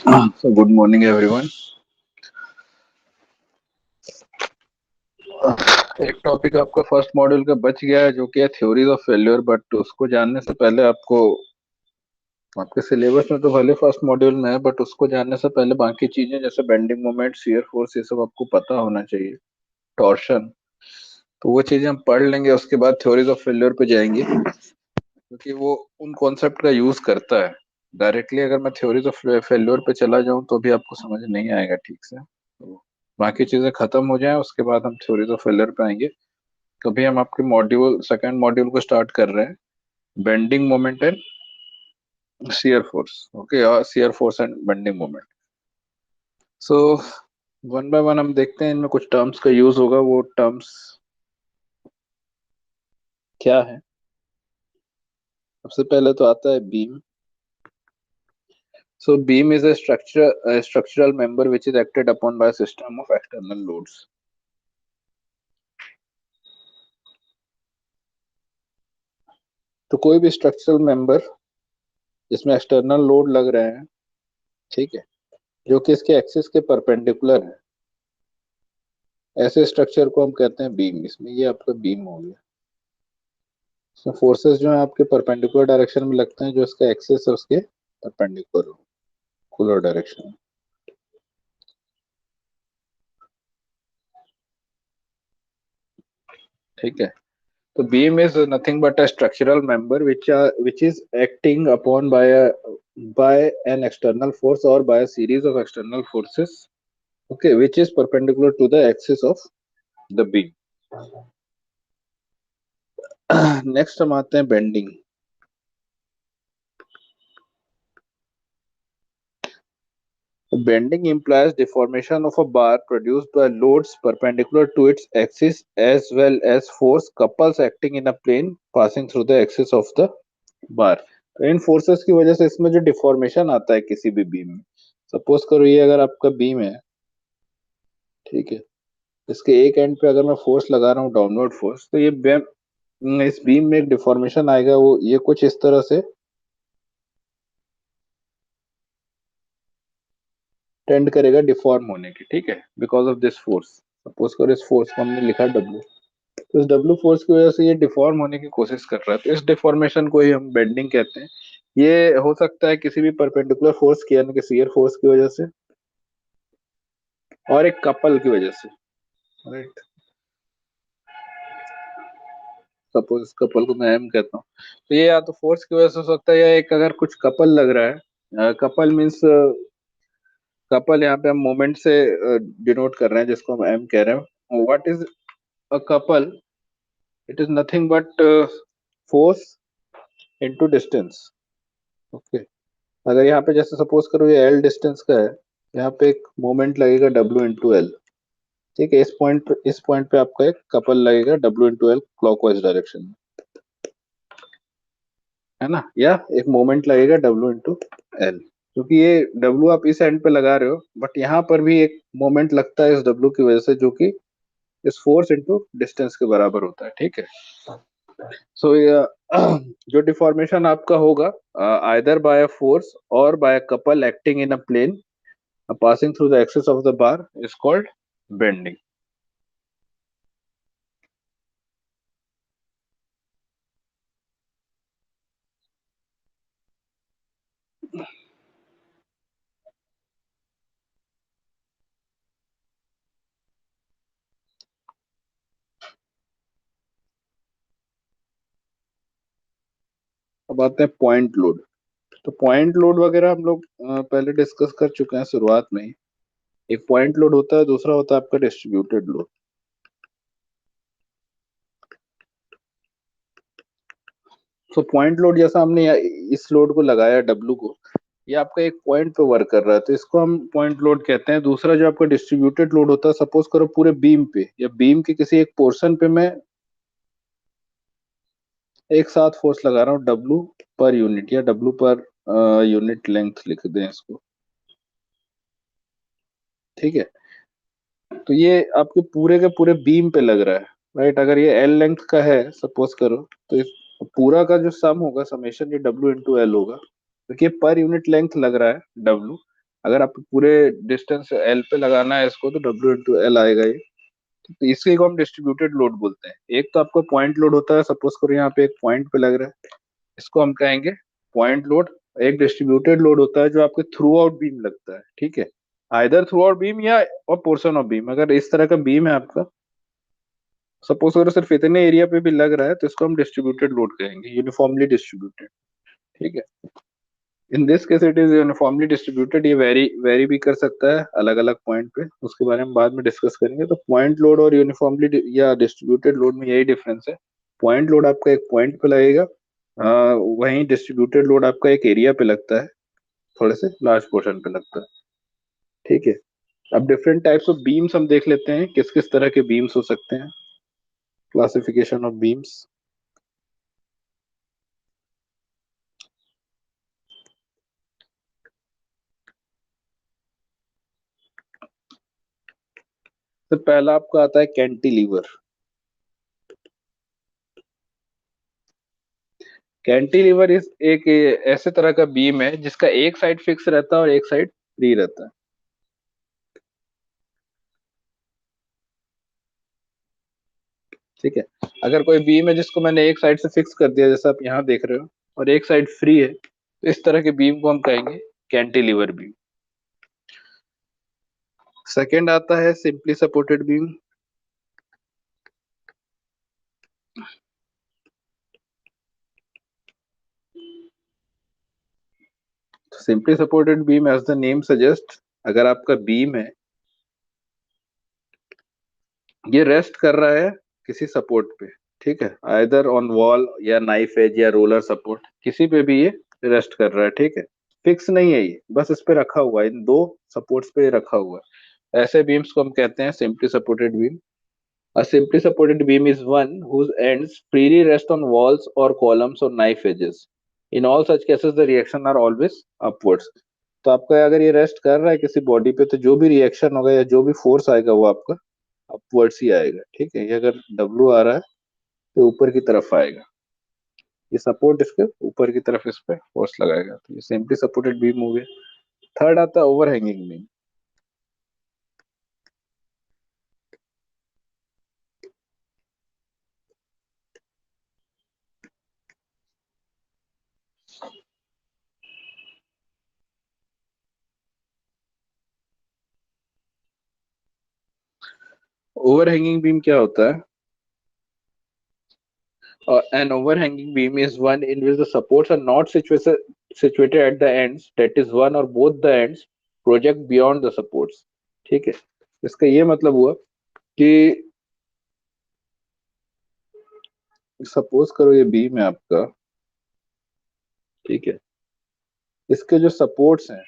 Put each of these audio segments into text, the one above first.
So good morning everyone. एक topic आपका first module का बच गया है जो कि है थ्योरीज ऑफ फेल्योर, बट उसको जानने से पहले आपको आपके सिलेबस में तो भले फर्स्ट मॉड्यूल में है, बट उसको जानने से पहले बाकी चीजें जैसे बेंडिंग मोमेंट, शियर फोर्स, ये सब आपको पता होना चाहिए। टॉर्शन, तो वो चीजें हम पढ़ लेंगे, उसके बाद थ्योरीज ऑफ फेल्योर पे जाएंगे, क्योंकि वो उन कॉन्सेप्ट का यूज करता है। डायरेक्टली अगर मैं थ्योरीज ऑफ फेल्योर पे चला जाऊं तो भी आपको समझ नहीं आएगा ठीक से। तो बाकी चीजें खत्म हो जाएं उसके बाद हम थ्योरीज ऑफ फेल्योर पे आएंगे। तो भी हम आपके मॉड्यूल सेकंड मॉड्यूल को स्टार्ट कर रहे हैं, bending moment and shear force. Okay, और shear force and bending moment. So one by one हम देखते हैं, इनमें कुछ टर्म्स का यूज होगा। वो टर्म्स क्या है? सबसे पहले तो आता है beam. So beam is a structural member which is acted upon by a system of external loads. तो कोई भी स्ट्रक्चरल मेंबर जिसमें एक्सटर्नल लोड लग रहे हैं, ठीक है, जो कि इसके एक्सिस के परपेंडिकुलर है, ऐसे स्ट्रक्चर को हम कहते हैं बीम। इसमें ये आपका बीम हो गया। इसमें फोर्सेस जो है आपके परपेंडिकुलर डायरेक्शन में लगते हैं, जो इसका एक्सिस है उसके परपेंडिकुलर डायरेक्शन में। ठीक है। तो beam is nothing but a structural member which is acting upon by an external force or by a series of external forces, okay, which is perpendicular to the axis of the beam. Next हम आते हैं bending. Bending implies deformation of a bar produced by loads perpendicular to its axis as well as force couples acting in a plane passing through the axis of the bar. तो इन forces की वजह से इसमें जो deformation आता है किसी भी बीम में, सपोज करो ये अगर आपका बीम है, ठीक है, इसके एक एंड पे अगर मैं फोर्स लगा रहा हूँ डाउनवर्ड फोर्स, तो ये इस बीम में एक डिफॉर्मेशन आएगा। वो ये कुछ इस तरह से टेंड करेगा डिफॉर्म होने की, ठीक है, because of this force. Suppose करो इस फोर्स को हमने लिखा डब्ल्यू, तो इस डब्ल्यू फोर्स की वजह से ये डिफॉर्म होने की कोशिश कर रहा है, तो इस डिफॉर्मेशन को ही हम बेंडिंग कहते हैं। ये हो सकता है किसी भी परपेंडिकुलर फोर्स की, यानी कि शियर फोर्स की वजह से, और एक कपल की वजह से, राइट। सपोज इस कपल को मैं एम कहता हूँ, तो ये या तो फोर्स की वजह से हो सकता है, या एक अगर कुछ कपल लग रहा है। कपल मीन्स, कपल यहाँ पे हम मोमेंट से डिनोट कर रहे हैं, जिसको हम एम कह रहे हैं। What is a couple? It is nothing but force into distance. Okay, अगर यहाँ पे जैसे सपोज करो ये एल डिस्टेंस का है, यहाँ पे एक मोमेंट लगेगा डब्ल्यू इंटू एल, ठीक है। इस पॉइंट पे आपका एक कपल लगेगा W into L clockwise direction में, है ना, या एक मोमेंट लगेगा डब्ल्यू इंटू एल, क्योंकि ये डब्ल्यू आप इस एंड पे लगा रहे हो, बट यहाँ पर भी एक मोमेंट लगता है इस डब्ल्यू की वजह से, जो कि इस फोर्स इंटू डिस्टेंस के बराबर होता है, ठीक है। सो जो डिफॉर्मेशन आपका होगा, आइदर बाय अ फोर्स और by a couple acting in a plane passing through the axis of the bar is called bending. अब आते हैं पॉइंट लोड। तो पॉइंट लोड वगैरह हम लोग पहले डिस्कस कर चुके हैं शुरुआत में ही। एक पॉइंट लोड होता है, दूसरा होता है आपका डिस्ट्रीब्यूटेड लोड। तो पॉइंट लोड जैसा हमने इस लोड को लगाया डब्लू को, ये आपका एक पॉइंट पे वर्क कर रहा है, तो इसको हम पॉइंट लोड कहते हैं। दूसरा जो आपका डिस्ट्रीब्यूटेड लोड होता है, सपोज करो पूरे बीम पे या बीम के किसी एक पोर्शन पे मैं एक साथ फोर्स लगा रहा हूँ डब्लू पर यूनिट, या डब्लू पर यूनिट लेंथ लिख दें इसको, ठीक है। तो ये आपके पूरे के पूरे बीम पे लग रहा है, राइट। अगर ये एल लेंथ का है सपोज करो, तो इस पूरा का जो सम होगा, समेशन, ये डब्ल्यू इंटू एल होगा, क्योंकि पर यूनिट लेंथ लग रहा है डब्ल्यू। अगर आप पूरे डिस्टेंस एल पे लगाना है इसको तो W/L आएगा ये। तो इसी को हम डिस्ट्रीब्यूटेड लोड बोलते हैं। एक तो आपको पॉइंट लोड होता है, सपोज करो यहाँ पे एक पॉइंट पे लग रहा है, इसको हम कहेंगे पॉइंट लोड। एक डिस्ट्रीब्यूटेड लोड होता है जो आपके थ्रू आउट बीम लगता है, ठीक है, आइदर थ्रू आउट बीम या और पोर्शन ऑफ बीम। अगर इस तरह का बीम है आपका, सपोज अगर सिर्फ इतने एरिया पे भी लग रहा है, तो इसको हम डिस्ट्रीब्यूटेड लोड कहेंगे, यूनिफॉर्मली डिस्ट्रीब्यूटेड, ठीक है। In this case it is uniformly distributed. ये वेरी वेरी भी कर सकता है अलग अलग पॉइंट पे, उसके बारे में बाद में डिस्कस करेंगे। तो पॉइंट लोड और यूनिफॉर्मली या डिस्ट्रीब्यूटेड लोड में यही डिफरेंस है। पॉइंट लोड आपका एक पॉइंट पे लगेगा, वहीं डिस्ट्रीब्यूटेड लोड आपका एक एरिया पे लगता है, थोड़े से लार्ज पोर्शन पे लगता है, ठीक है। अब डिफरेंट टाइप्स ऑफ बीम्स हम देख लेते हैं, किस किस तरह के बीम्स हो सकते हैं। Classification of beams. तो पहला आपका आता है कैंटिलीवर। कैंटिलीवर इस एक ऐसे तरह का बीम है जिसका एक साइड फिक्स रहता है और एक साइड फ्री रहता है, ठीक है। अगर कोई बीम है जिसको मैंने एक साइड से फिक्स कर दिया, जैसा आप यहाँ देख रहे हो, और एक साइड फ्री है, तो इस तरह के बीम को हम कहेंगे कैंटिलीवर बीम। सेकंड आता है simply supported beam. Simply supported beam as the name suggest, अगर आपका बीम है ये रेस्ट कर रहा है किसी सपोर्ट पे, ठीक है, आइदर ऑन वॉल या नाइफ एज या रोलर सपोर्ट, किसी पे भी ये रेस्ट कर रहा है, ठीक है। फिक्स नहीं है ये, बस इस पे रखा हुआ है, इन दो सपोर्ट्स पे रखा हुआ है। ऐसे बीम्स को हम कहते हैं simply supported beam. A simply supported beam is one whose ends freely rest on walls or columns or knife edges. In all such cases, the reaction are always upwards. तो आपका अगर ये रेस्ट कर रहा है किसी बॉडी पे, तो जो भी रिएक्शन होगा या जो भी फोर्स आएगा वो आपका अपवर्ड्स ही आएगा, ठीक है। ये अगर W आ रहा है तो ऊपर की तरफ आएगा, ये सपोर्ट इसके ऊपर की तरफ इस पे फोर्स लगाएगा, तो ये सिंपली सपोर्टेड बीम हो गया। थर्ड आता है ओवरहैंगिंग बीम। ओवरहैंगिंग बीम क्या होता है? An overhanging beam is one in which the supports are not situated at the ends, that is one or both the ends project beyond the supports, ठीक है। इसका ये मतलब हुआ कि सपोज करो ये बीम है आपका, ठीक है, इसके जो सपोर्ट्स हैं,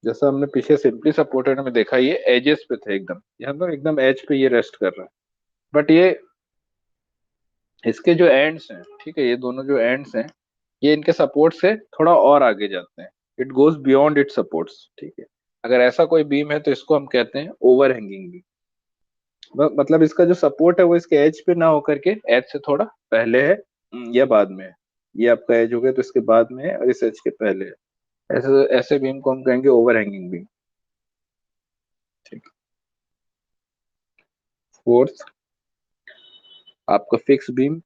जैसा हमने पीछे सिंपली सपोर्टेड में देखा, ये एजेस पे थे एकदम, यहाँ तो एकदम एज पे ये रेस्ट कर रहा है। बट ये इसके जो एंड्स हैं, ठीक है, ये दोनों जो एंड्स हैं, ये इनके सपोर्ट से थोड़ा और आगे जाते हैं, it goes beyond it supports, ठीक है। अगर ऐसा कोई बीम है तो इसको हम कहते हैं ओवर हैंगिंग बीम। मतलब इसका जो सपोर्ट है वो इसके एज पे ना होकर के एज से थोड़ा पहले है, या बाद में है। ये आपका एज हो गया तो इसके बाद में है और इस एज के पहले है। ऐसे ऐसे बीम को हम कहेंगे ओवर हैंगिंग बीम, ठीक। फोर्थ आपका fix beam.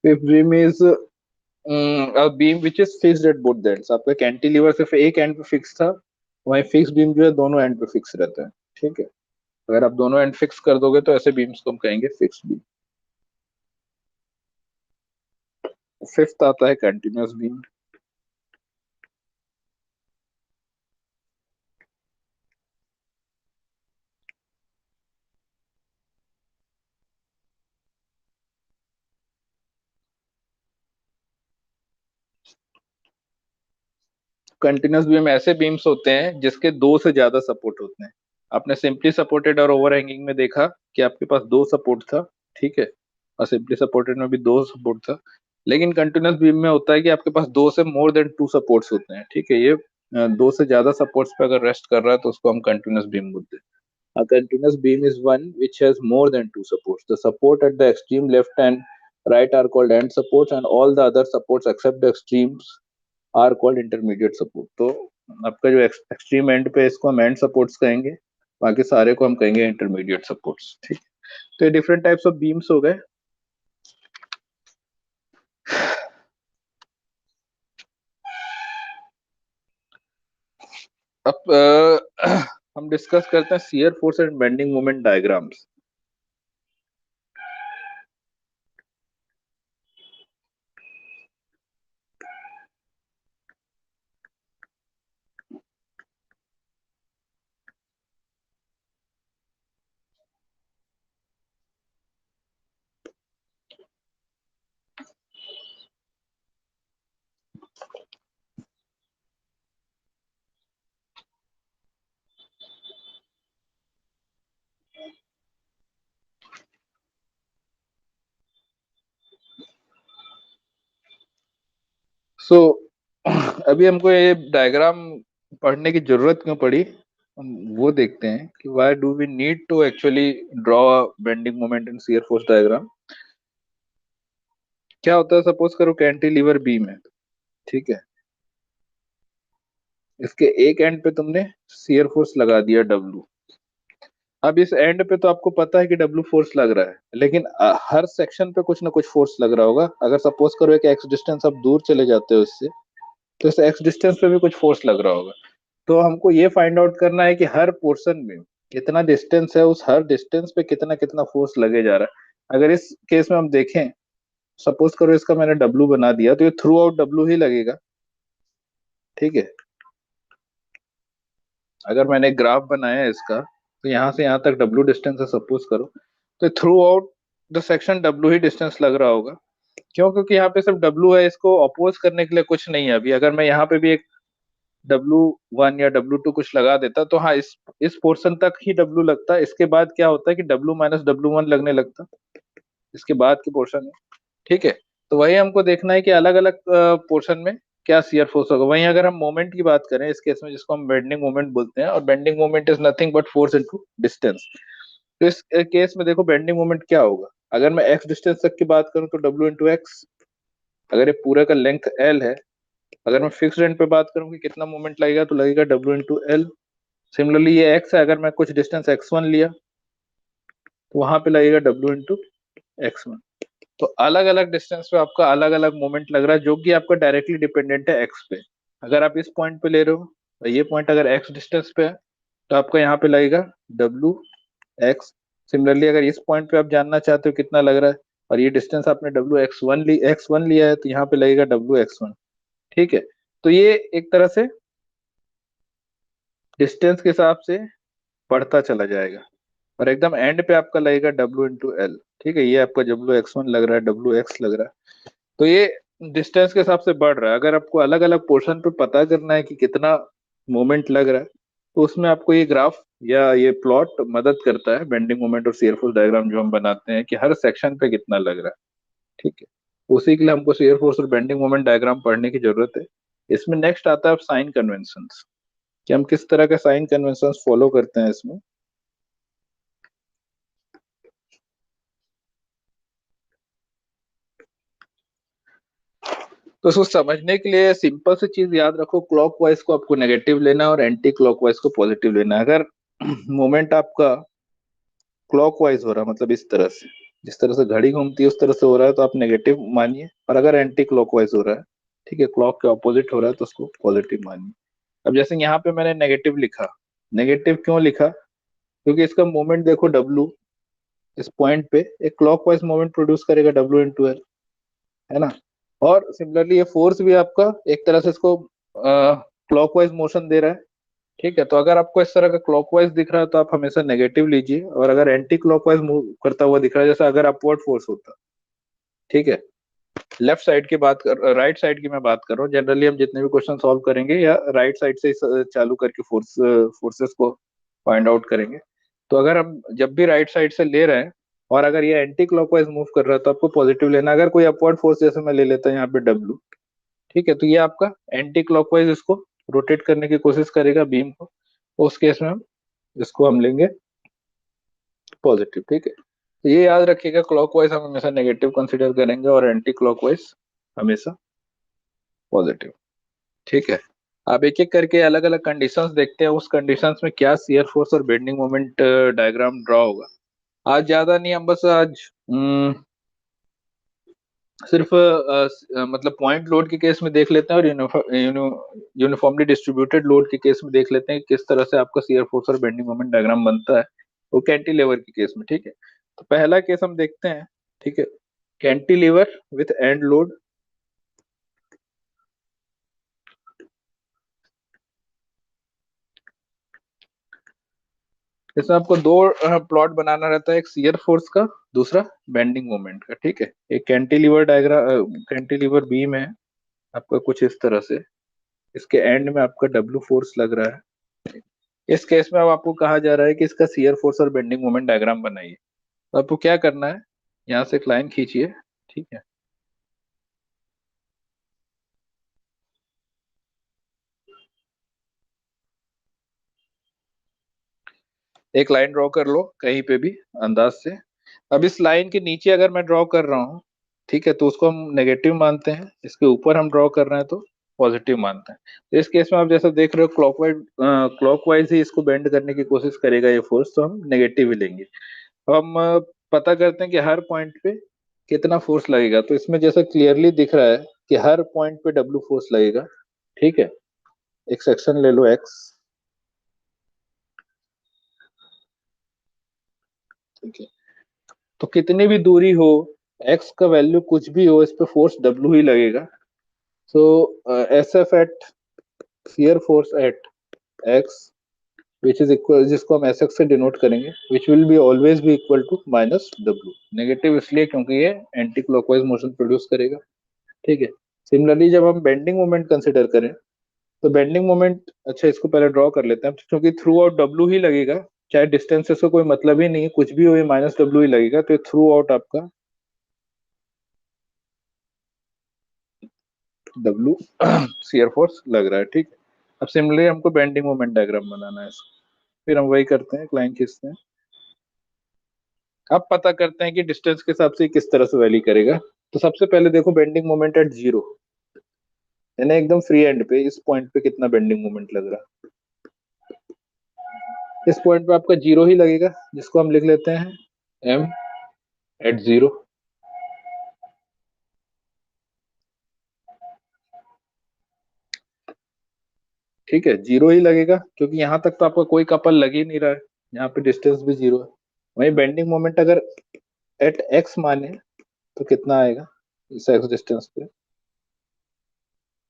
Fifth beam is beam which is fixed at both ends. आपका कैंटिलीवर सिर्फ एक एंड पे फिक्स था, वहीं फिक्स बीम जो है दोनों एंड पे फिक्स रहता है, ठीक है। अगर आप दोनों एंड फिक्स कर दोगे तो ऐसे बीम्स को हम कहेंगे फिक्स बीम। फिफ्थ आता है कंटिन्यूअस बीम। कंटिन्यूअस बीम ऐसे बीम्स होते हैं जिसके दो से ज्यादा सपोर्ट होते हैं। आपने सिंपली सपोर्टेड और ओवरहैंगिंग में देखा कि आपके पास दो सपोर्ट था, ठीक है, और सिंपली सपोर्टेड में भी दो सपोर्ट था। लेकिन कंटिन्यूअस बीम में होता है कि आपके पास दो से मोर देन टू सपोर्ट्स होते हैं, ठीक है। ये दो से ज्यादा सपोर्ट्स पे अगर रेस्ट कर रहा है तो उसको हम कंटिन्यूअस बीम बोलते हैं। A continuous beam is one which has more than two supports. The support at the extreme left and right are called end supports, and all the other supports except the extremes are called intermediate support. तो आपका जो extreme and पे इसको हम and supports कहेंगे, बाकी सारे को हम कहेंगे इंटरमीडिएट सपोर्ट्स। ठीक, तो ये डिफरेंट टाइप्स ऑफ बीम्स हो गए। अब हम डिस्कस करते हैं shear force and bending moment diagrams. So अभी हमको ये डायग्राम पढ़ने की जरूरत क्यों पड़ी, हम वो देखते हैं कि why do we need to actually draw bending moment in shear force diagram. क्या होता है, सपोज करो कैंटिलीवर बीम है, ठीक है, इसके एक एंड पे तुमने शियर फोर्स लगा दिया डब्लू। अब इस एंड पे तो आपको पता है कि डब्लू फोर्स लग रहा है, लेकिन हर सेक्शन पे कुछ ना कुछ फोर्स लग रहा होगा। अगर सपोज करो एक एक्स डिस्टेंस आप दूर चले जाते हो इससे, तो इस एक्स डिस्टेंस पे भी कुछ फोर्स लग रहा होगा। तो हमको ये फाइंड आउट करना है कि हर पोर्शन में कितना डिस्टेंस है, उस हर डिस्टेंस पे कितना कितना फोर्स लगे जा रहा है। अगर इस केस में हम देखें, सपोज करो इसका मैंने डब्लू बना दिया, तो ये थ्रू आउट डब्लू ही लगेगा। ठीक है, अगर मैंने ग्राफ बनाया है इसका, तो यहाँ से यहाँ तक डब्लू डिस्टेंस है सपोज करो, तो through out the section W he distance लग रहा होगा। क्यों? क्योंकि यहाँ पे सिर्फ डब्लू है, इसको अपोज करने के लिए कुछ नहीं है। अभी अगर मैं यहाँ पे भी एक W1 या W2 कुछ लगा देता, तो हाँ, इस पोर्शन तक ही डब्लू लगता। इसके बाद क्या होता है कि डब्लू माइनस डब्लू वन लगने लगता, इसके बाद की पोर्शन है। ठीक है, तो वही हमको देखना है कि अलग अलग पोर्शन में क्या शियर फोर्स होगा। वहीं अगर हम मोमेंट की बात करें इस केस में, जिसको हम बेंडिंग मोमेंट बोलते हैं, और bending moment is nothing but force into distance. तो इस केस में देखो बेंडिंग मोमेंट क्या होगा। अगर मैं एक्स डिस्टेंस तक की बात करूं तो डब्ल्यू इंटू एक्स। अगर ये पूरा का लेंथ एल है, अगर मैं फिक्स एंड पे बात करूं कि कितना मोमेंट लगेगा, तो लगेगा डब्ल्यू इंटू एल। सिमिलरली ये एक्स है, अगर मैं कुछ डिस्टेंस एक्स1 लिया, तो वहां पे लगेगा डब्ल्यू इंटू एक्स1। तो अलग अलग डिस्टेंस पे आपका अलग अलग मोमेंट लग रहा है, जो कि आपका डायरेक्टली डिपेंडेंट है एक्स पे। अगर आप इस पॉइंट पे ले रहे हो, तो ये पॉइंट अगर एक्स डिस्टेंस पे है, तो आपका यहाँ पे लगेगा डब्ल्यू एक्स। सिमिलरली अगर इस पॉइंट पे आप जानना चाहते हो कितना लग रहा है, और ये डिस्टेंस आपने डब्ल्यू एक्स वन लिया है, तो यहाँ पे लगेगा डब्ल्यू एक्स1। ठीक है, तो ये एक तरह से डिस्टेंस के हिसाब से बढ़ता चला जाएगा, और एकदम एंड पे आपका लगेगा डब्ल्यू इंटू एल। ठीक है, ये आपका डब्ल्यू एक्स वन लग रहा है, डब्ल्यू एक्स लग रहा है। तो ये डिस्टेंस के हिसाब से बढ़ रहा है। अगर आपको अलग अलग पोर्शन पे पता करना है कि कितना मोमेंट लग रहा है, तो उसमें आपको ये ग्राफ या ये प्लॉट मदद करता है, बेंडिंग मोमेंट और शियर फोर्स डायग्राम जो हम बनाते हैं, कि हर सेक्शन पे कितना लग रहा है। ठीक है, उसी के लिए हमको शियर फोर्स और बेंडिंग मोमेंट डायग्राम पढ़ने की जरूरत है। इसमें नेक्स्ट आता है साइन कन्वेंशन, कि हम किस तरह के साइन कन्वेंशन फॉलो करते हैं इसमें। तो इसको समझने के लिए सिंपल सी चीज याद रखो, क्लॉकवाइज को आपको नेगेटिव लेना है और एंटी क्लॉकवाइज को पॉजिटिव लेना है। अगर मोमेंट आपका क्लॉकवाइज हो रहा है, मतलब इस तरह से, जिस तरह से घड़ी घूमती है उस तरह से हो रहा है, तो आप नेगेटिव मानिए। और अगर एंटी क्लॉकवाइज हो रहा है, ठीक है, क्लॉक के ऑपोजिट हो रहा है, तो उसको पॉजिटिव मानिए। अब जैसे यहाँ पे मैंने नेगेटिव लिखा, नेगेटिव क्यों लिखा? क्योंकि इसका मोमेंट देखो डब्लू इस पॉइंट पे एक क्लॉकवाइज मोमेंट प्रोड्यूस करेगा, डब्लू इंटू एल, है ना। और सिमिलरली ये फोर्स भी आपका एक तरह से इसको क्लॉकवाइज मोशन दे रहा है। ठीक है, तो अगर आपको इस तरह का क्लॉकवाइज दिख रहा है, तो आप हमेशा नेगेटिव लीजिए। और अगर एंटी क्लॉकवाइज मूव करता हुआ दिख रहा है, जैसे अगर अपवर्ड फोर्स होता, ठीक है, लेफ्ट साइड की बात कर, राइट साइड की मैं बात कर रहा हूँ। जनरली हम जितने भी क्वेश्चन सॉल्व करेंगे, या राइट साइड से चालू करके फोर्सेस को फाइंड आउट करेंगे। तो अगर हम जब भी राइट साइड से ले रहे हैं, और अगर ये एंटी क्लॉकवाइज मूव कर रहा है, तो आपको पॉजिटिव लेना। अगर कोई अपवर्ड फोर्स जैसे मैं ले लेता हूँ यहाँ पे डब्लू, ठीक है, तो ये आपका एंटी क्लॉकवाइज इसको रोटेट करने की कोशिश करेगा बीम को, तो उस केस में हम इसको हम लेंगे पॉजिटिव। ठीक है, तो ये याद रखिएगा, क्लॉकवाइज हम हमेशा नेगेटिव कंसिडर करेंगे और एंटी क्लॉकवाइज हमेशा पॉजिटिव। ठीक है, अब एक एक करके अलग अलग कंडीशंस देखते हैं, उस कंडीशंस में क्या शियर फोर्स और बेंडिंग मोमेंट डायग्राम ड्रॉ होगा। आज ज्यादा नहीं, हम बस आज सिर्फ मतलब पॉइंट लोड के केस में देख लेते हैं और यूनिफॉर्मली डिस्ट्रीब्यूटेड लोड के केस में देख लेते हैं कि किस तरह से आपका शियर फोर्स और बेंडिंग मोमेंट डायग्राम बनता है वो कैंटिलीवर के केस में। ठीक है, तो पहला केस हम देखते हैं। ठीक है, कैंटिलीवर विथ एंड लोड। इसमें आपको दो प्लॉट बनाना रहता है, एक शियर फोर्स का, दूसरा बेंडिंग मोमेंट का। ठीक है, एक कैंटिलीवर डायग्राम, कैंटिलीवर बीम है आपका कुछ इस तरह से, इसके एंड में आपका डब्ल्यू फोर्स लग रहा है। इस केस में अब आपको कहा जा रहा है कि इसका शियर फोर्स और बेंडिंग मोमेंट डायग्राम बनाइए। तो आपको क्या करना है, यहाँ से एक लाइन खींचिए। ठीक है, एक लाइन ड्रॉ कर लो कहीं पे भी अंदाज से। अब इस लाइन के नीचे अगर मैं ड्रॉ कर रहा हूँ, ठीक है, तो उसको हम नेगेटिव मानते हैं, इसके ऊपर हम ड्रॉ कर रहे हैं तो पॉजिटिव मानते हैं। तो इस केस में आप जैसा देख रहे हो क्लॉकवाइज, क्लॉकवाइज ही इसको बेंड करने की कोशिश करेगा ये फोर्स, तो हम नेगेटिव ही लेंगे। अब हम पता करते हैं कि हर पॉइंट पे कितना फोर्स लगेगा। तो इसमें जैसा क्लियरली दिख रहा है कि हर पॉइंट पे डब्ल्यू फोर्स लगेगा। ठीक है, एक सेक्शन ले लो एक्स। ठीक है, तो कितनी भी दूरी हो, एक्स का वैल्यू कुछ भी हो, इस पे फोर्स डब्ल्यू ही लगेगा। So S F at, shear force at X, which is equal, जिसको हम एस एक्स से डिनोट करेंगे, which will be always be equal to minus W. Negative इसलिए क्योंकि ये एंटी क्लॉकवाइज मोशन प्रोड्यूस करेगा। ठीक है, सिमिलरली जब हम बेंडिंग मोमेंट कंसिडर करें, तो बेंडिंग मोमेंट, अच्छा इसको पहले ड्रॉ कर लेते हैं, क्योंकि थ्रू आउट डब्ल्यू ही लगेगा, चाहे डिस्टेंस से कोई मतलब ही नहीं है, कुछ भी हो, ये माइनस डब्ल्यू ही लगेगा, तो थ्रू आउट आपका डब्ल्यू शियर फोर्स लग रहा है। ठीक है, अब सिमिलरली हमको बेंडिंग मोमेंट डायग्राम बनाना है इसका। फिर हम वही करते हैं, लाइन खींचते हैं। अब पता करते हैं कि डिस्टेंस के हिसाब से किस तरह से वैली करेगा। तो सबसे पहले देखो बेंडिंग मोमेंट एट जीरो, यानी एकदम फ्री एंड पे, इस पॉइंट पे कितना बेंडिंग मोमेंट लग रहा है। इस पॉइंट पे आपका जीरो ही लगेगा, जिसको हम लिख लेते हैं एम एट जीरो। ठीक है, जीरो ही लगेगा क्योंकि यहाँ तक तो आपका कोई कपल लग ही नहीं रहा है, यहाँ पे डिस्टेंस भी जीरो है। वही बेंडिंग मोमेंट अगर एट एक्स माने तो कितना आएगा इस एक्स डिस्टेंस पे,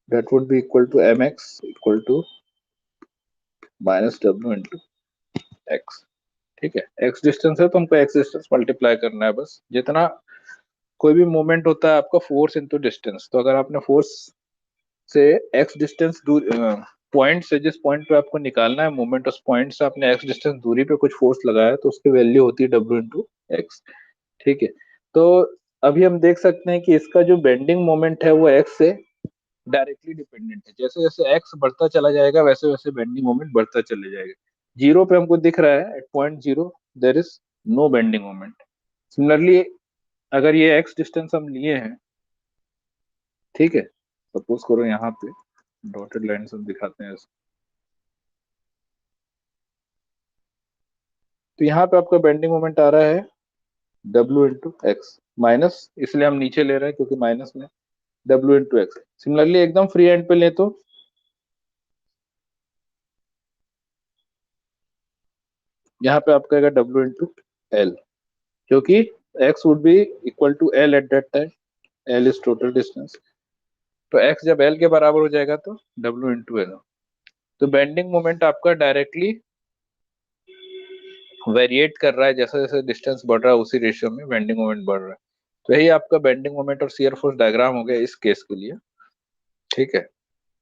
that would be equal to M x equal to minus W into x. ठीक है, एक्स डिस्टेंस है तो हमको एक्स डिस्टेंस मल्टीप्लाई करना है बस। जितना कोई भी मोमेंट होता है आपका फोर्स इंटू डिस्टेंस, तो अगर आपने फोर्स से एक्स डिस्टेंस दूर, पॉइंट से जिस पॉइंट पे आपको निकालना है मोमेंट, उस पॉइंट से आपने एक्स डिस्टेंस दूरी पे कुछ फोर्स लगाया तो उसकी वैल्यू होती है डब्ल्यू इंटू एक्स। ठीक है, तो अभी हम देख सकते हैं कि इसका जो बेंडिंग मोमेंट है वो एक्स से डायरेक्टली डिपेंडेंट है। जैसे जैसे एक्स बढ़ता चला जाएगा वैसे वैसे बेंडिंग मोमेंट बढ़ता चले जाएगा। जीरो पे हमको दिख रहा है at point zero there is no bending moment. Similarly अगर ये एक्स डिस्टेंस हम लिए हैं, ठीक है, सपोज करो यहाँ पे डॉटेड लाइन से हम दिखाते हैं इसको, तो यहाँ पे आपका बेंडिंग मोमेंट आ रहा है डब्ल्यू इंटू एक्स, माइनस इसलिए हम नीचे ले रहे हैं क्योंकि माइनस में डब्ल्यू इंटू एक्स। सिमिलरली एकदम फ्री एंड पे ले तो यहाँ पे आपका आएगा डब्ल्यू इंटू एल, क्योंकि x would be equal to L at that time, L is total distance. तो एक्स जब एल के बराबर हो जाएगा तो डब्ल्यू इंटू एल। तो बेंडिंग मोमेंट आपका डायरेक्टली वेरिएट कर रहा है, जैसे जैसे डिस्टेंस बढ़ रहा है उसी रेशियो में बेंडिंग मोमेंट बढ़ रहा है। तो यही आपका बेंडिंग मोमेंट और शियर फोर्स डायग्राम हो गया इस केस के लिए। ठीक है,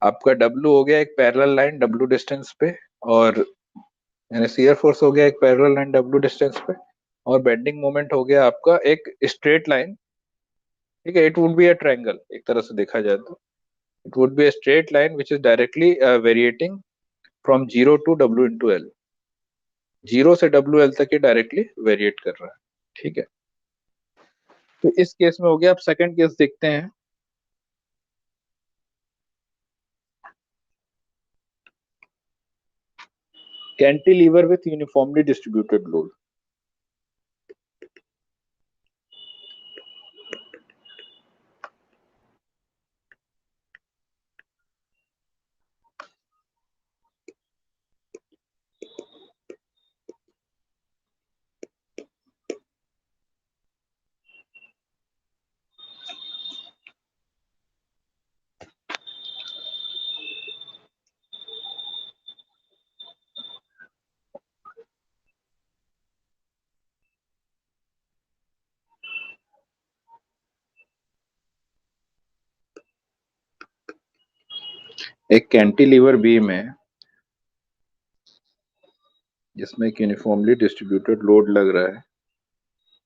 आपका डब्ल्यू हो गया एक पैरेलल लाइन डब्ल्यू डिस्टेंस पे, और यानी शियर फोर्स हो गया एक पैरेलल लाइन डब्ल्यू डिस्टेंस पे, और बेंडिंग मोमेंट हो गया आपका एक स्ट्रेट लाइन। ठीक है, it would be a triangle एक तरह से देखा जाए तो, it would be a straight line which is directly variating from zero to W into L. Zero से डब्ल्यू एल तक ये डायरेक्टली वेरिएट कर रहा है। ठीक है, तो इस केस में हो गया। अब सेकंड केस देखते हैं। Cantilever with uniformly distributed load. एक कैंटिलीवर बीम है जिसमें एक यूनिफॉर्मली डिस्ट्रीब्यूटेड लोड लग रहा है।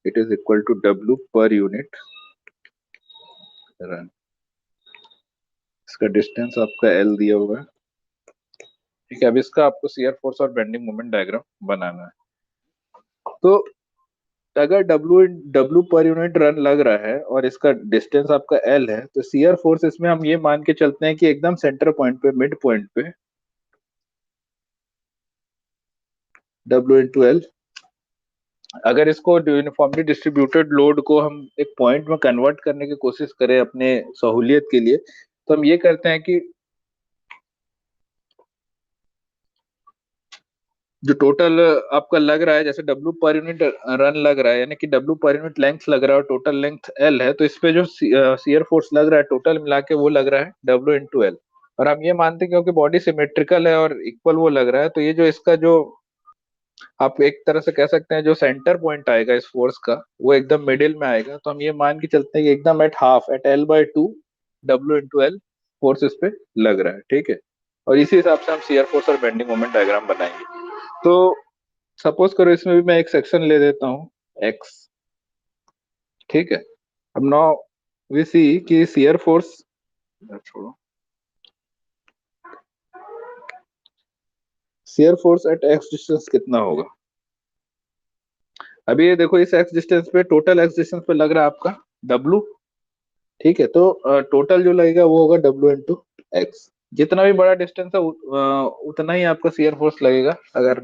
It is equal to W per unit run. इसका डिस्टेंस आपका एल दिया हुआ है। ठीक है, अब इसका आपको शियर फोर्स और बेंडिंग मोमेंट डायग्राम बनाना है। तो अगर W W per unit run लग रहा है और इसका डिस्टेंस आपका एल है, तो शियर फोर्स इसमें हम ये मान के चलते हैं कि एकदम सेंटर पॉइंट पे, मिड पॉइंट पे डब्ल्यू इंटू एल। अगर इसको यूनिफॉर्मली डिस्ट्रीब्यूटेड लोड को हम एक पॉइंट में कन्वर्ट करने की कोशिश करें अपने सहूलियत के लिए, तो हम ये करते हैं कि जो टोटल आपका लग रहा है, जैसे डब्ल्यू पर यूनिट रन लग रहा है, यानी कि डब्ल्यू पर यूनिट लेंथ लग रहा है और टोटल लेंथ एल है, तो इस पे जो शियर फोर्स लग रहा है टोटल मिला के वो लग रहा है डब्ल्यू इंटू एल। और हम ये मानते हैं क्योंकि बॉडी सिमेट्रिकल है और इक्वल वो लग रहा है, तो ये जो इसका जो आप एक तरह से कह सकते हैं जो सेंटर पॉइंट आएगा इस फोर्स का, वो एकदम मिडिल में आएगा। तो हम ये मान के चलते हैं कि एकदम at half, at L by two W into L force इस पे लग रहा है। ठीक है, और इसी हिसाब से हम शियर फोर्स और बेंडिंग मोमेंट डायग्राम बनाएंगे। तो सपोज करो इसमें भी मैं एक सेक्शन ले देता हूँ एक्स। ठीक है, अब नाउ वी सी कि शियर फोर्स, छोड़ो, shear force at x distance कितना होगा। अभी ये देखो, इस एक्स डिस्टेंस पे, टोटल एक्स डिस्टेंस पे लग रहा है आपका डब्लू। ठीक है, तो टोटल जो लगेगा वो होगा डब्लू इंटू एक्स। जितना भी बड़ा डिस्टेंस है उतना ही आपका शियर फोर्स लगेगा। अगर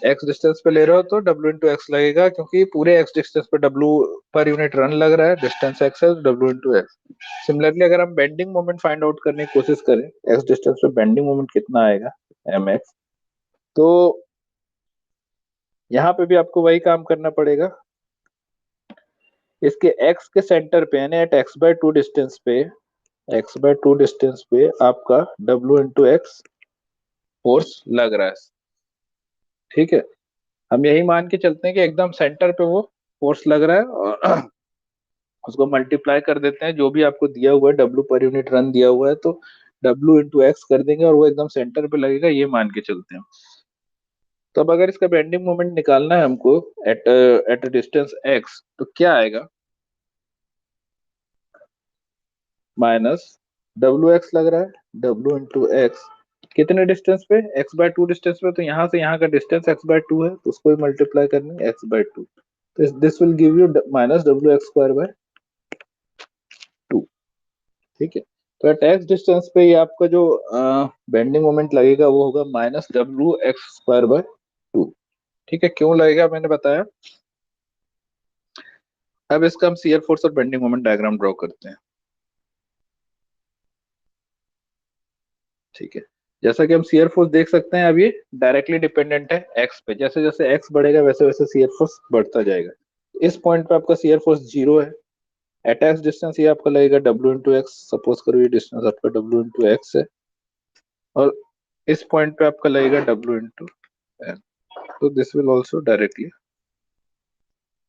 एक्स डिस्टेंस पे ले रहे हो तो डब्ल्यू इंटू एक्स लगेगा, क्योंकि पूरे एक्स डिस्टेंस पे डब्ल्यू पर यूनिट रन लग रहा है, डिस्टेंस एक्स है, डब्ल्यू इंटू एक्स। सिमिलरली अगर हम बेंडिंग मोमेंट फाइंड आउट करने की कोशिश करें, एक्स डिस्टेंस पे बेंडिंग मोमेंट कितना आएगा, एम एक्स, तो यहाँ पे भी आपको वही काम करना पड़ेगा। इसके एक्स के सेंटर पे, यानी at x by two distance पे, एक्स बाय टू डिस्टेंस पे आपका डब्ल्यू इंटू एक्स फोर्स लग रहा है। ठीक है, हम यही मान के चलते हैं कि एकदम सेंटर पे वो फोर्स लग रहा है, और उसको मल्टीप्लाई कर देते हैं जो भी आपको दिया हुआ है, डब्ल्यू पर यूनिट रन दिया हुआ है, तो डब्ल्यू इंटू एक्स कर देंगे और वो एकदम सेंटर पे लगेगा, ये मान के चलते हैं। तो अब अगर इसका बेंडिंग मोमेंट निकालना है हमको एट एट डिस्टेंस एक्स, तो क्या आएगा, माइनस डब्ल्यू एक्स लग रहा है, डब्ल्यू इंटू एक्स कितने डिस्टेंस पे, एक्स बाय टू डिस्टेंस पे, तो यहाँ से यहाँ का डिस्टेंस एक्स बाय टू है, तो उसको भी मल्टीप्लाई करने एक्स बाय टू, तो this will give you minus W x square by two. ठीक है, तो एट एक्स डिस्टेंस पे ये आपका जो बेंडिंग मोमेंट लगेगा वो होगा minus W x square by two. ठीक है, क्यों लगेगा मैंने बताया। अब इसका हम शियर फोर्स और बेंडिंग मोमेंट डायग्राम ड्रॉ करते हैं। ठीक है, जैसा कि हम शियर फोर्स देख सकते हैं, अब ये डायरेक्टली डिपेंडेंट है एक्स पे, जैसे जैसे एक्स बढ़ेगा वैसे वैसे शियर फोर्स बढ़ता जाएगा। इस पॉइंट पे आपका शियर फोर्स जीरो है। एट एक्स डिस्टेंस ये आपका लगेगा डब्ल्यू इंटू एक्स, सपोज करो ये डिस्टेंस आपका डब्ल्यू इंटू एक्स है, और इस पॉइंट पे आपका लगेगा डब्ल्यू इंटू एल, तो this will also directly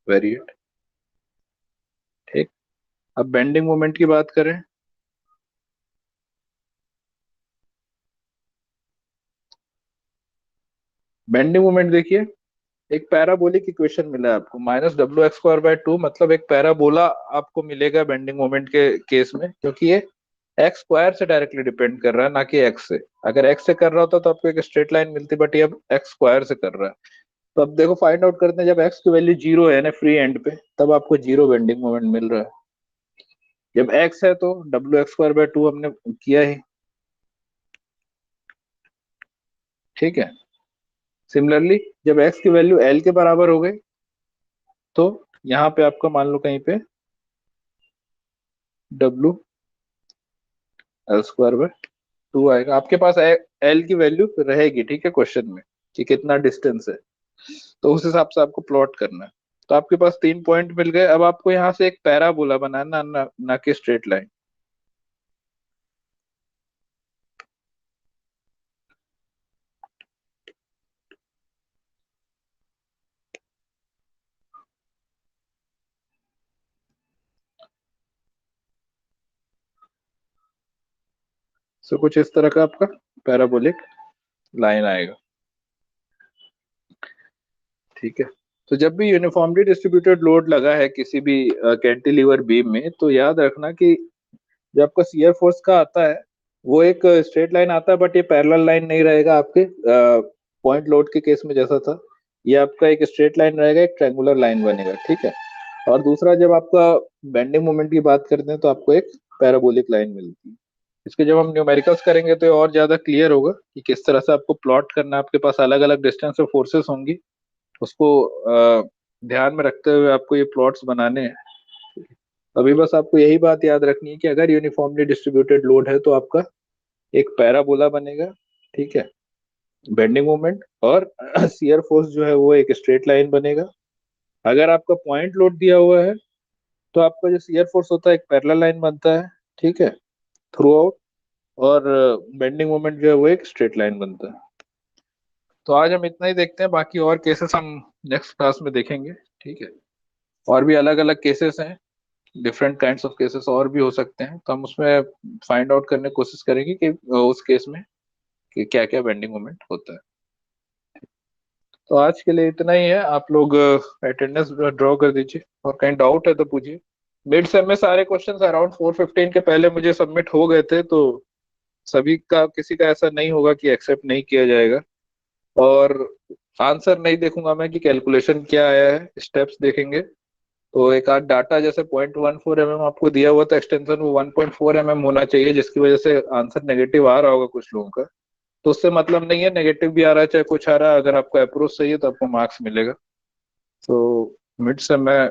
variate. ठीक, अब बेंडिंग मोमेंट की बात करें। बेंडिंग मोमेंट देखिए, एक पैराबोलिक इक्वेशन मिला है आपको, minus W x square by two, मतलब एक पैराबोला आपको मिलेगा बेंडिंग मोमेंट के केस में, क्योंकि ये एक्स स्क्वायर से डायरेक्टली डिपेंड कर रहा है, ना कि एक्स से। अगर एक्स से कर रहा होता तो आपको एक स्ट्रेट लाइन मिलती, बट ये अब एक्स स्क्वायर से कर रहा है। तो अब देखो फाइंड आउट करते हैं, जब एक्स की वैल्यू जीरो है ना फ्री एंड पे, तब आपको जीरो बेंडिंग मोमेंट मिल रहा है। जब एक्स है तो W x² 2 हमने किया ही। ठीक है। सिमिलरली जब एक्स की वैल्यू एल के बराबर हो गई, तो यहाँ पे आपका मान लो कहीं पे W l² 2 आएगा। आपके पास एल की वैल्यू रहेगी, ठीक है, क्वेश्चन में कि कितना डिस्टेंस है, तो उस हिसाब से आपको प्लॉट करना है। तो आपके पास 3 पॉइंट मिल गए। अब आपको यहाँ से एक पैराबोला बनाना, ना कि स्ट्रेट लाइन। सो कुछ इस तरह का आपका पैराबोलिक लाइन आएगा। ठीक है। तो जब भी यूनिफॉर्मली डिस्ट्रीब्यूटेड लोड लगा है किसी भी कैंटिलीवर बीम में, तो याद रखना कि जो आपका शियर फोर्स का आता है वो एक स्ट्रेट लाइन आता है, बट ये पैरेलल लाइन नहीं रहेगा आपके पॉइंट लोड के केस में जैसा था। ये आपका एक स्ट्रेट लाइन रहेगा, एक ट्रायंगुलर लाइन बनेगा। ठीक है। और दूसरा, जब आपका बेंडिंग मोमेंट की बात करते हैं तो आपको एक पैराबोलिक लाइन मिलती है। इसके जब हम न्यूमेरिकल्स करेंगे तो ये और ज्यादा क्लियर होगा कि किस तरह से आपको प्लॉट करना है। आपके पास अलग अलग डिस्टेंस पे फोर्सेस होंगी, उसको ध्यान में रखते हुए आपको ये प्लॉट्स बनाने हैं। अभी बस आपको यही बात याद रखनी है कि अगर यूनिफॉर्मली डिस्ट्रीब्यूटेड लोड है तो आपका एक पैराबोला बनेगा। ठीक है। बेंडिंग मोमेंट और शियर फोर्स जो है वो एक स्ट्रेट लाइन बनेगा। अगर आपका पॉइंट लोड दिया हुआ है तो आपका जो शियर फोर्स होता है एक पैरेलल लाइन बनता है। ठीक है, थ्रू आउट। और बेंडिंग मोमेंट जो है वो एक स्ट्रेट लाइन बनता है। तो आज हम इतना ही देखते हैं, बाकी और केसेस हम नेक्स्ट क्लास में देखेंगे। ठीक है। और भी अलग अलग केसेस हैं, डिफरेंट काइंड्स ऑफ केसेस और भी हो सकते हैं, तो हम उसमें फाइंड आउट करने की कोशिश करेंगे कि उस केस में कि क्या क्या बेंडिंग मोमेंट होता है। तो आज के लिए इतना ही है। आप लोग अटेंडेंस ड्रॉ कर दीजिए, और कहीं डाउट है तो पूछिए। मिड सेम में सारे क्वेश्चंस अराउंड 4:15 के पहले मुझे सबमिट हो गए थे, तो सभी का, किसी का ऐसा नहीं होगा कि एक्सेप्ट नहीं किया जाएगा। और आंसर नहीं देखूंगा मैं कि कैलकुलेशन क्या आया है, स्टेप्स देखेंगे। तो एक आध डाटा जैसे 0.14 mm आपको दिया हुआ था एक्सटेंशन, वो 1.4 mm होना चाहिए, जिसकी वजह से आंसर नेगेटिव आ रहा होगा कुछ लोगों का। तो उससे मतलब नहीं है, नेगेटिव भी आ रहा है चाहे कुछ आ रहा है, अगर आपका अप्रोच सही है तो आपको मार्क्स मिलेगा। तो मिड से मैं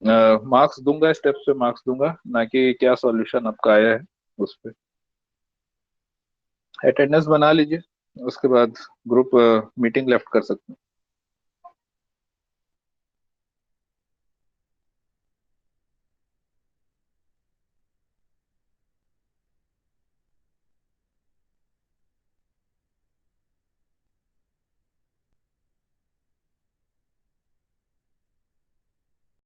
मार्क्स दूंगा, स्टेप पे मार्क्स दूंगा, ना कि क्या सॉल्यूशन आपका आया है उस पर। अटेंडेंस बना लीजिए, उसके बाद ग्रुप मीटिंग लेफ्ट कर सकते हैं।